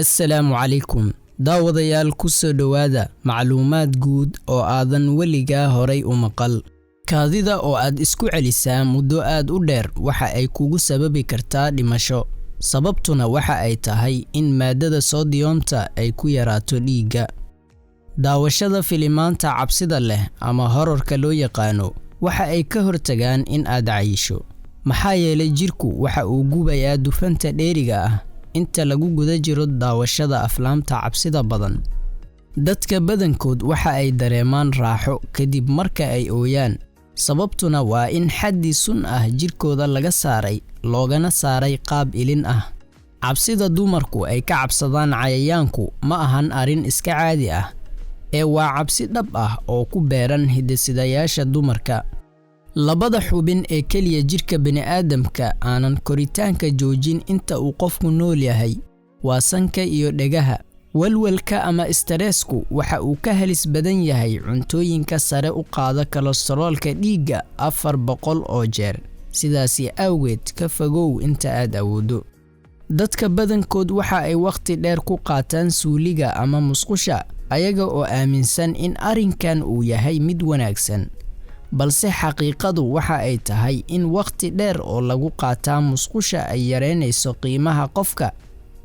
Assalaamu calaykum. Daawadayaal ku soo dhawaada macluumaad guud oo aadan weligaa horay u maqal. Kaadida oo aad isku celisaa muddo aad u dheer waxa ay kugu sababi kartaa dhimasho. Sababtuna waxa ay tahay in maadada soodiyomta ay ku yaraato dhiigga. Daawashada filimaanta cabsida leh ama hororka loo yaqaano waxa ay ka hortagaan in aad cayisho. Maxaa yeelay jirku waxa uu gubayaa dufanta dheeriga ah inta lagu guda jiro daawashada aflaamta cabsida badan. Dadka badankood waxa ay dareemaan raaxo kadib marka ay ooyaan. Sababtuna waa in xaddi sun ah jirkooda laga saaray, loogana saaray qaab ilin ah. Cabsida dumarku ay ka cabsadaan cayayaanku ma ahan arrin iska caadi ah, ee waa cabsi dhab ah oo ku beeran hidde-sidayaasha dumarka. Labada xubin ee keliya jirka bini'aadamka aanan koritaanka joojin inta uu qofku nool yahay waa sanka iyo dhegaha. Walwalka ama stressku waxa uu ka halis badan yahay cuntooyinka sare u qaada kolestaroolka dhiigga 400 oo jeer. Sidaasi awgeed ka fogow inta aad awoodo. Dadka badankood waxa ay waqti dheer ku qaataan suuliga ama musqusha ayaga oo aaminsan in arrinkan uu yahay mid wanaagsan. Balse xaqiiqadu waxa ay tahay in waqti dheer oo lagu qaataa musqusha ay yareynayso qiimaha qofka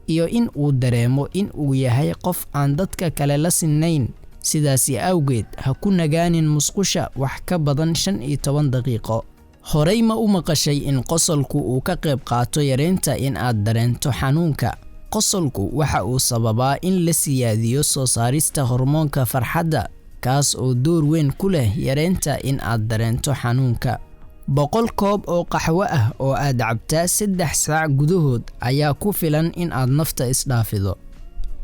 iyo in uu dareemo in uu yahay qof aan dadka kale la sinnayn. Sidaasi awgeed ha ku nagaanin musqusha wax ka badan 15 daqiiqo. Horay ma u maqashay in qosolku uu ka qayb qaato yareynta in aad dareento xanuunka? Qosolku waxa uu sababaa in la siyaadiyo soo saarista hormoonka farxadda, kaas oo door weyn ku leh yareynta in aad dareento xanuunka. 100 koob oo qaxwo ah oo aad cabtaa 3 saac gudahood ayaa ku filan in aad nafta isdhaafido.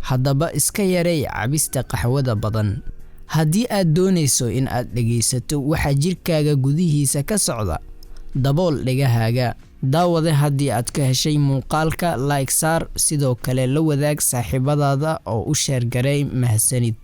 Haddaba iska yaree cabista qaxwada badan. Haddii aad doonayso in aad dhegaysato waxa jirkaaga gudihiisa ka socda, dabool dhegahaaga. Daawade haddii aad ka heshay muuqaalka, like saar, sidoo kale la wadaag saaxiibadaada oo u sheer garay. Mahadsanid.